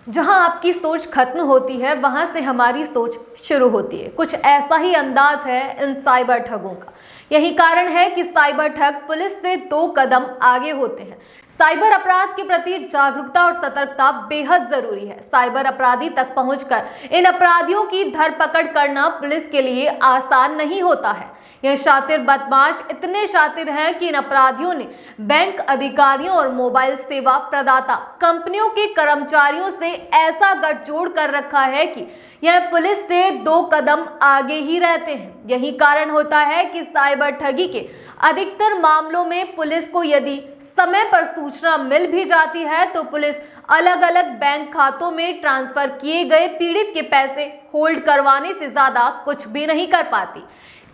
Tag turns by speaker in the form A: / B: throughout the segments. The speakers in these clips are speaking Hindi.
A: जहां आपकी सोच खत्म होती है वहां से हमारी सोच शुरू होती है। कुछ ऐसा ही अंदाज है इन साइबर ठगों का। यही कारण है कि साइबर ठग पुलिस से 2 कदम आगे होते हैं। साइबर अपराध के प्रति जागरूकता और सतर्कता बेहद जरूरी है। साइबर अपराधी तक पहुंचकर इन अपराधियों की धरपकड़ करना पुलिस के लिए आसान नहीं होता है। यह शातिर बदमाश इतने शातिर हैं कि इन अपराधियों ने बैंक अधिकारियों और मोबाइल सेवा प्रदाता कंपनियों के कर्मचारियों से ऐसा गठजोड़ कर रखा है कि यह पुलिस से 2 कदम आगे ही रहते हैं। यही कारण होता है कि साइबर ठगी के अधिकतर मामलों में पुलिस को यदि समय पर सूचना मिल भी जाती है तो पुलिस अलग अलग बैंक खातों में ट्रांसफर किए गए पीड़ित के पैसे होल्ड करवाने से ज्यादा कुछ भी नहीं कर पाती।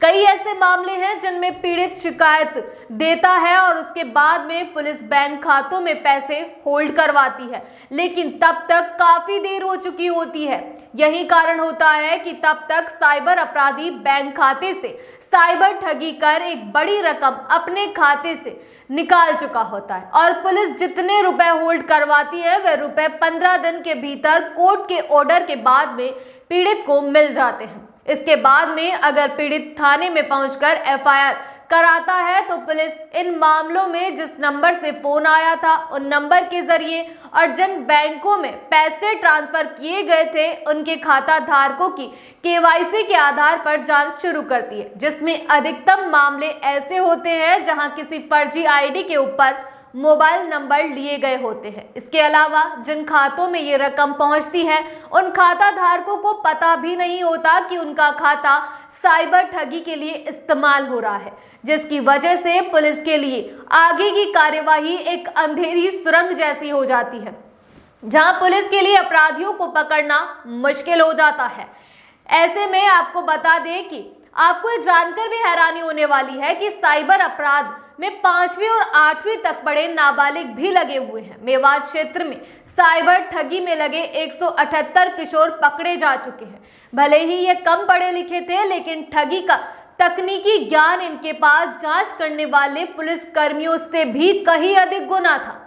A: कई ऐसे मामले हैं जिनमें पीड़ित शिकायत देता है और उसके बाद में पुलिस बैंक खातों में पैसे होल्ड करवाती है, लेकिन तब तक काफी देर हो चुकी होती है। यही कारण होता है कि तब तक साइबर अपराधी बैंक खाते से साइबर ठगी कर एक बड़ी रकम अपने खाते से निकाल चुका होता है और पुलिस जितने रुपए होल्ड करवाती है वह रुपए 15 दिन के भीतर कोर्ट के ऑर्डर के बाद में पीड़ित को मिल जाते हैं। इसके बाद में अगर पीड़ित थाने में पहुंचकर एफआईआर कराता है तो पुलिस इन मामलों में जिस नंबर से फोन आया था उन नंबर के जरिए और जिन बैंकों में पैसे ट्रांसफर किए गए थे उनके खाता धारकों की केवाईसी के आधार पर जांच शुरू करती है, जिसमें अधिकतम मामले ऐसे होते हैं जहां किसी फर्जी आईडी के ऊपर मोबाइल नंबर लिए गए होते हैं। इसके अलावा जिन खातों में ये रकम पहुंचती है उन खाता धारकों को पता भी नहीं होता कि उनका खाता साइबर ठगी के लिए इस्तेमाल हो रहा है, जिसकी वजह से पुलिस के लिए आगे की कार्यवाही एक अंधेरी सुरंग जैसी हो जाती है, जहां पुलिस के लिए अपराधियों को पकड़ना मुश्किल हो जाता है। ऐसे में आपको बता दें कि आपको ये जानकर भी हैरानी होने वाली है कि साइबर अपराध में 5वीं और 8वीं तक पढ़े नाबालिग भी लगे हुए हैं। मेवात क्षेत्र में साइबर ठगी में लगे 178 किशोर पकड़े जा चुके हैं। भले ही ये कम पढ़े लिखे थे, लेकिन ठगी का तकनीकी ज्ञान इनके पास जांच करने वाले पुलिस कर्मियों से भी कहीं अधिक गुना था।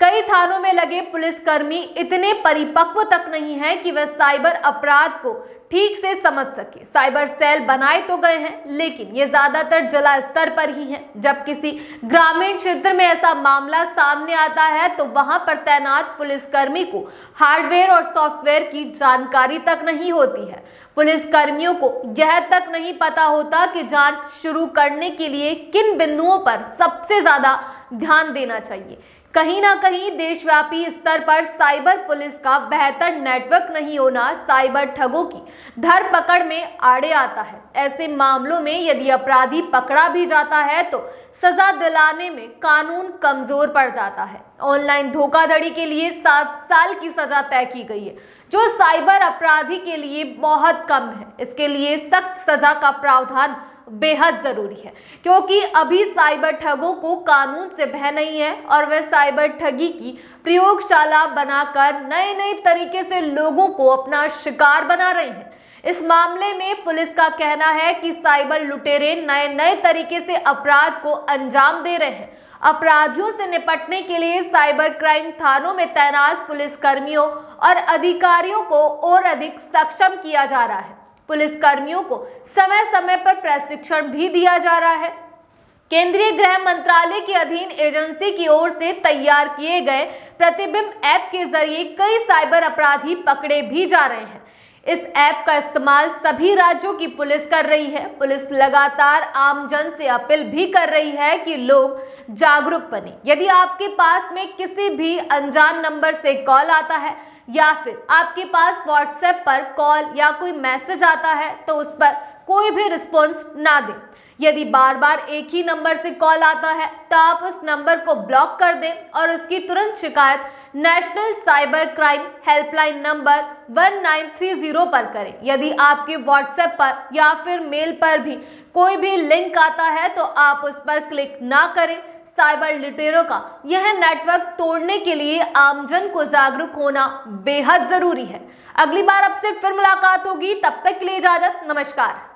A: कई थानों में लगे पुलिसकर्मी इतने परिपक्व तक नहीं हैं कि वह साइबर अपराध को ठीक से समझ सके। साइबर सेल बनाए तो गए हैं, लेकिन ये ज्यादातर जिला स्तर पर ही हैं। जब किसी ग्रामीण क्षेत्र में ऐसा मामला सामने आता है तो वहां पर तैनात पुलिसकर्मी को हार्डवेयर और सॉफ्टवेयर की जानकारी तक नहीं होती है। पुलिसकर्मियों को यह तक नहीं पता होता कि जांच शुरू करने के लिए किन बिंदुओं पर सबसे ज्यादा ध्यान देना चाहिए। कहीं ना कहीं देशव्यापी स्तर पर साइबर पुलिस का बेहतर नेटवर्क नहीं होना साइबर ठगों की धरपकड़ में आड़े आता है। ऐसे मामलों में यदि अपराधी पकड़ा भी जाता है तो सजा दिलाने में कानून कमजोर पड़ जाता है। ऑनलाइन धोखाधड़ी के लिए 7 साल की सजा तय की गई है, जो साइबर अपराधी के लिए बहुत कम है। इसके लिए सख्त सजा का प्रावधान बेहद जरूरी है, क्योंकि अभी साइबर ठगों को कानून से भय नहीं है और वे साइबर ठगी की प्रयोगशाला बनाकर नए नए तरीके से लोगों को अपना शिकार बना रहे हैं। इस मामले में पुलिस का कहना है कि साइबर लुटेरे नए नए तरीके से अपराध को अंजाम दे रहे हैं। अपराधियों से निपटने के लिए साइबर क्राइम थानों में तैनात पुलिसकर्मियों और अधिकारियों को और अधिक सक्षम किया जा रहा है। पुलिस कर्मियों को समय समय पर प्रशिक्षण भी दिया जा रहा है। केंद्रीय गृह मंत्रालय के अधीन एजेंसी की ओर से तैयार किए गए प्रतिबिंब ऐप के जरिए कई साइबर अपराधी पकड़े भी जा रहे हैं। इस ऐप का इस्तेमाल सभी राज्यों की पुलिस कर रही है। पुलिस लगातार आमजन से अपील भी कर रही है कि लोग जागरूक बने। यदि आपके पास में किसी भी अनजान नंबर से कॉल आता है या फिर आपके पास व्हाट्सएप पर कॉल या कोई मैसेज आता है तो उस पर कोई भी रिस्पॉन्स ना दें। यदि बार बार एक ही नंबर से कॉल आता है तो आप उस नंबर को ब्लॉक कर दें और उसकी तुरंत शिकायत national cyber crime helpline number 1930 पर करें। यदि आपके व्हाट्सएप पर या फिर मेल पर भी कोई भी लिंक आता है तो आप उस पर क्लिक ना करें। साइबर लुटेरों का यह नेटवर्क तोड़ने के लिए आमजन को जागरूक होना बेहद जरूरी है। अगली बार आपसे फिर मुलाकात होगी, तब तक के लिए इजाजत, नमस्कार।